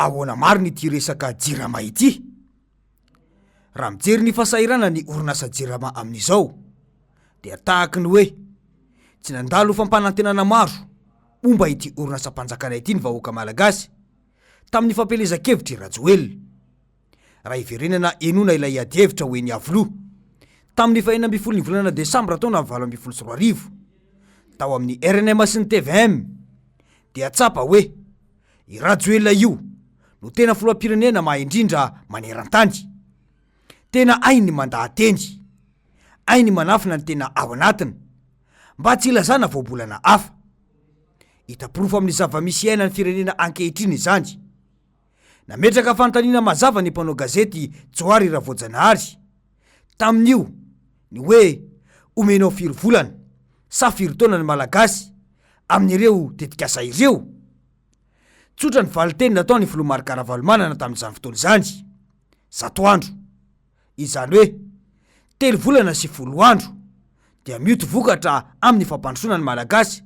ahoana mariny ity resaka jirama ity? Raha mijery ny fahasairana ny orinasa jirama amin'izao dia tahaka ny hoe tsy nandalo fampanantenana maro omba ity orinasa mpanjakana ity ny vahoaka malagasy tamin'ny fampelezan-kevitry Rajoelina. Raha iverenana enona ilay ady-hevitra hoe ny avoloha tamin'ny 4 ny volana Desambra taona 2024 tao amin'ny RNM sy ny TVM dia tsapa hoe i Rajoelina io no tena filoham-pirenena indrindra maneran-tany. Tena ainy mandahateny, ainy manafina ny tena ao anatiny mba tsy ilazana voabolana hafa. Itaporofo amin'ny zava-misy aina ny firenena ankehitriny izany. Nametraka fanontaniana mazava ny mpanao gazety Johary Ravoajanahary tamin'io ny hoe omenao 4 volana sa 4 taona ny malagasy amin'ireo tetikasa ireo. Tsotra ny valiteny nataony filoha Marc Ravalomanana tamin'izany fotoana izany. 100 andro. Izany hoe 3 volana sy 10 andro dia mioty vokatra amin'ny fampandrosoana ny malagasy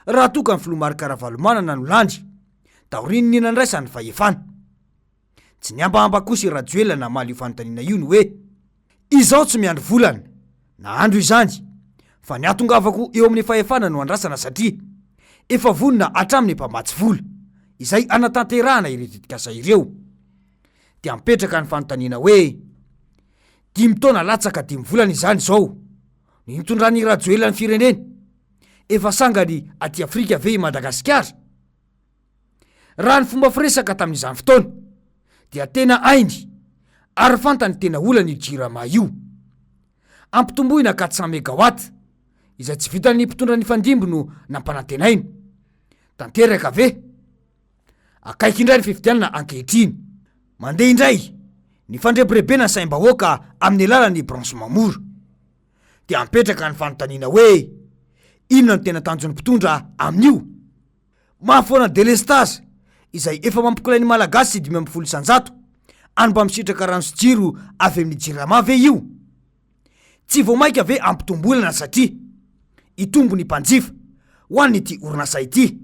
raha toka ny filoha Marc Ravalomanana no landry taoriny ny nandraisany fahefana. Tsy niambahamba kosa i Rajoelina na maly io fanontaniana io ny hoe izao tsy miandro volana na andro izany fa ny atongavako eo amin'ny fahefana no andrasana satria efa vonina hatramin'ny mpamatsy vola izay anatanterahana ireo tetikasa ireo. Dia mipetraka ny fanontaniana hoe 5 taona latsaka 5 volana izany izao ny nitondrany Rajoelina ny firenena efa sangany aty Afrika ve i Madagasikara. Raha ny fomba firesaka tamin'izany fotoana dia tena ainy ary fantany tena olana io jirama io. Ampitomboina 400 megawatt izay tsy vitan'ny mpitondra ny fandimby no nampanantenainy. Tanteraka ve? Akaiky indray ny fifidianana ankehitriny. Mandeha indray ny fandrebirebena saim-bahoaka amin'ny alalan'ny branchement mora. Dia mipetraka ny fanontaniana hoe inona no tena tanjon'ny mpitondra amin'io? Mahafoana delestage izay efa mampikolay ny malagasy 500 isanjato any mba misitraka rano sy jiro avy amin'ny jirama ve io? Tsy voamaika ve ampitombolana satria itombo ny mpanjifa ho an'ity orinasa ity.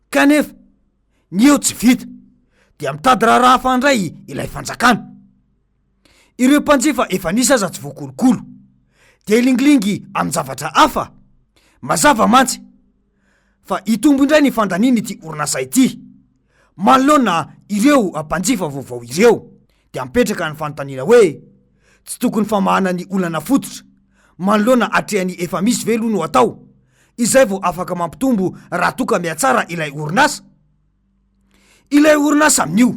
Kanefa ny eo tsy vita dia mitady raha hafa indray ilay fanjakana. Ireo mpanjifa efa nisy aza tsy voakolokolo dia ilingilingy amin'ny zavatra hafa. Mazava mantsy fa itombo indray ny fandaniana ity orinasa ity manoloana ireo mpanjifa vaovao ireo. Dia mipetraka ny fanontaniana hoe tsy tokony famahana ny olana fototra manoloana hatrehany efa misy velo no atao izay vao afaka mampitombo raha toka mihatsara ilay orinasa. Ilay orinasa amin'io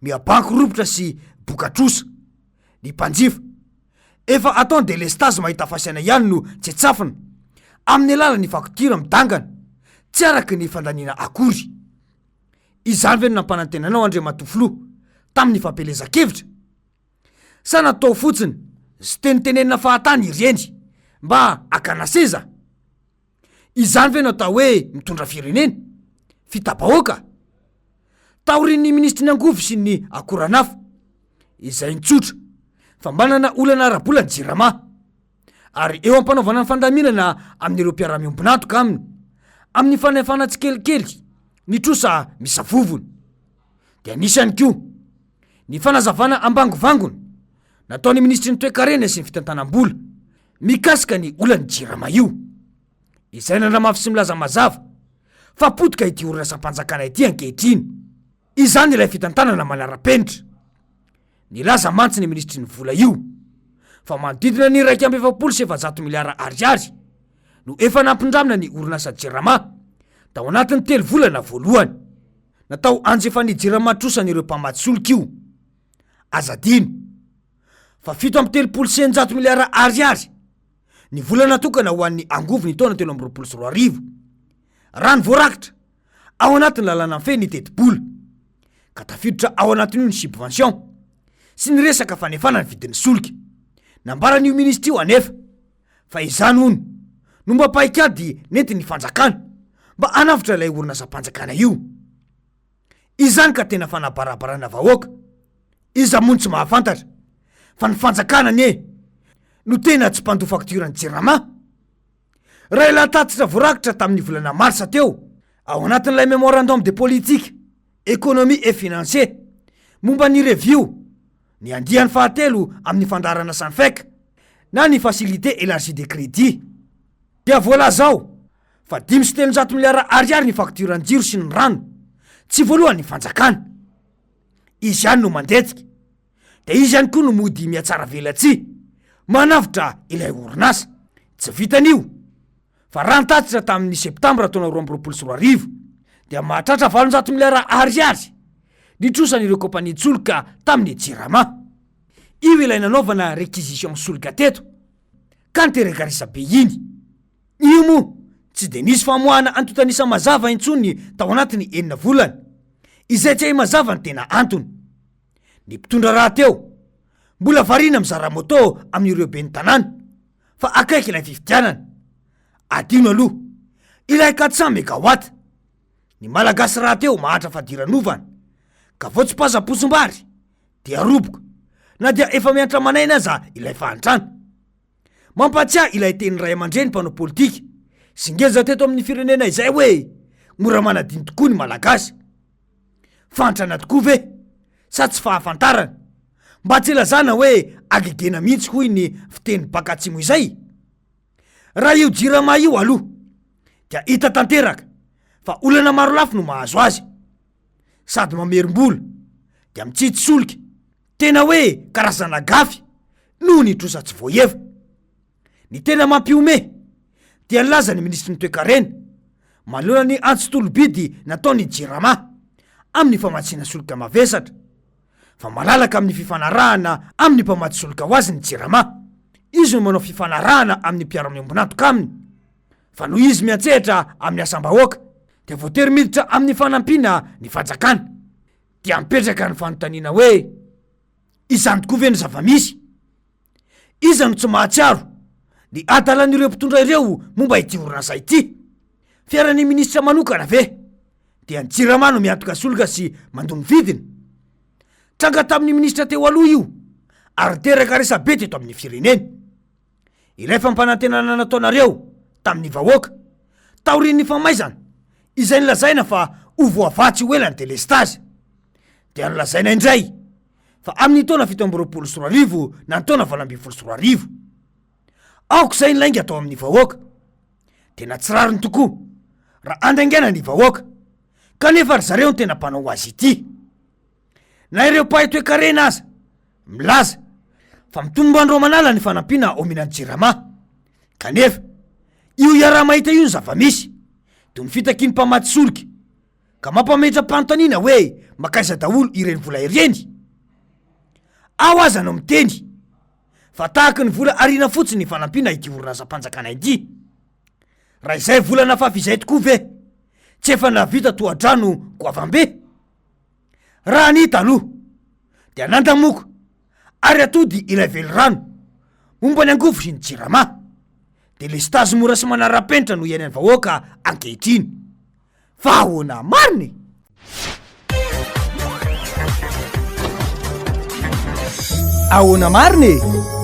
miabanky ropotra sy bokatrosa. Ny mpanjifa efa ataony delestage mahita fasiana ihany no tsetsafina amin'ny alalan'ny fakotira midangana tsy araky ny fandaniana akory. Izany ve no nampanantenanao Andriamatofiloha tamin'ny fampelezan-kevitra? Sa natao fotsiny sy tenitenenina fahatany ireny mba akana seza? Izany ve natao hoe mitondra firenena? Fitabahoaka? Taorin'ny ministry ny angovo sy ny akoranafa izay nitsotra fa manana olana ara-bola ny jirama ary eo ampanaovana ny fandaminana amin'ireo mpiara-miombonantoka aminy amin'ny fanefana tsikelikely ny trosa misavovony. Dia nisany koa ny fanazavana ambangovangony nataon'ny ministry ny toe-karena sy ny fitantanam-bola mikasika ny olany jirama io izay nandramafy sy milaza mazava fa potika ity orinasa mpanjakana ity ankehitriny. Izany ilay fitantanana manara-penitra. Nilaza mantsy ny ministry ny vola io fa manodidina ny 1.7 miliara ariary no efa nampindramina ny orinasa jirama tao anatin'ny 3 volana voalohany. Natao anjefa ny jirama trosany ireo mpamatsy solika io. Azadino fa 7.3 miliara ariary ny vola natokana ho an'ny angovo ny taona 2024. Rano voarakitra ao anatin'ny lalana feny ny teti-bola ka tafiditra ao anatin'io ny subvention sy ny resaka fanefana ny vidin'ny solika. Nambaran'io ministry io anefa fa izany hono no mba paikady nentiny fanjakana mba anavitra ilay orinasa mpanjakana io. Izany ka tena fanabarabarana vahoaka. Iza mony tsy mahafantatra fa ny fanjakana nye no tena tsy mpandoa fakturany jirama. Raha ila tatitra voarakitra tamin'ny volana marsa teo ao anatin'ilay memorandum de politique économie et financier, momba ny review, ny andian'ny fahatelo amin'ny fandarana Sanfec na ny facilité élargie de crédit. Dia vola zao fa 5.7 miliara ariary ny fakturan'ny jiro sy ny rano, tsy voalohany ny fanjakana. Izy ihany no mandetsika, de izy ihany koa no mody miatsara velatsy manavitra ilay orinasa. Tsy vitan'io fa raha nitatitra tamin'ny septambra taona 2024 dia mahatratra 700 miliara ariary nitrosan'ireo kompania tsoloka tamin'ny Jirama. Io ilay nanaovana réquisition misoloka teto ka niterekarisa be iny. Io moa tsy de nisy famoahana antotanisa mazava intsony tao anatiny 9 volana, izay tsy hay mazava ny tena antony. Ny mpitondra raha teo mbola variana mizara moto amin'ireo ben'ny tanàna fa akaiky ilay fifidianana. Adino aloha ilay 400 mégawatt. Ny malagasy raha teo mahatra fadiran'ovana ka vao tsy pazaposim-bary dia roboka na dia efa miantra manaina aza ilay fahantrana. Mampatsiahy ilay teny ray aman-dreny mpanao politika sy ngeza teto amin'ny firenena izay hoe mora manadiny tokoa ny malagasy. Fantrana tokoa ve sa tsy fahafantarana mba tsy lazana hoe agegena mihitsy hoy ny fiteny bakatsimo izay? Raha io Jirama io aloha dia hita tanteraka fa olana maro lafo no mahazo azy, sady mamerim-bola dia mitsitsy solika tena hoe karazana gafy noho ny trosa tsy voahefa. Ny tena mampiome dia laza ny ministry ny toe-karena manoloana ny antso-tolobidy nataony Jirama amin'ny famatsiana solika mavesatra, fa malalaka amin'ny fifanarahana amin'ny mpamatsy solika ho azy ny Jirama. Izy no manao fifanarahana amin'ny mpiara-miombonantoka aminy, fa noho izy miantsehatra amin'ny asam-bahoaka dia voatery miditra amin'ny fanampiana ny fanjakana. Dia mipetraka ny fanontaniana hoe izany tokoa ve ny zava-misy? Iza no tsy mahatsiaro ny adalan'ireo mpitondra ireo momba ity orinasa ity? Fiaran'ny ministra manokana ve? Dia ny Jirama no miantoka solika sy mandony vidiny. Tranga tamin'ny ministra teo aloha io ary teraka resabe teto amin'ny firenena. Ilay fampanantenana nataonareo tamin'ny vahoaka taorian'ny famaizana izay nilazaina fa ho voavatsy ho elany delestazy, dia nilazaina indray fa amin'ny taona 2024 na ny taona 2024 aoko izay nilainga atao amin'ny vahoaka. Tena tsirariny tokoa raha andaingana ny vahoaka kanefa ry zareo ny tena mpanao azy ity. Na ireo mpahay toe-karena aza milaza fa mitombo andro manala ny fanampiana ominan'ny Jirama, kanefa io iaraha mahita io ny zava-misy toy ny fitakiany mpamatsy solika ka mampametra-panontaniana hoe makaiza daholo ireny vola ireny. Ao aza no miteny fa tahaka ny vola arina fotsiny ny fanampiana ity orinasa-panjakana ity. Raha izay volana fafizay tokoa ve tsy efa navita toadrano goavam-be? Raha nita aloha dia nandamoko ary atody ilay velirano momba ny angovo sy ny Jirama, de le stazy mora sy manara-penitra no iainan'ny vahoaka ankehitriny. Fa ahoana mariny? Ahoana mariny?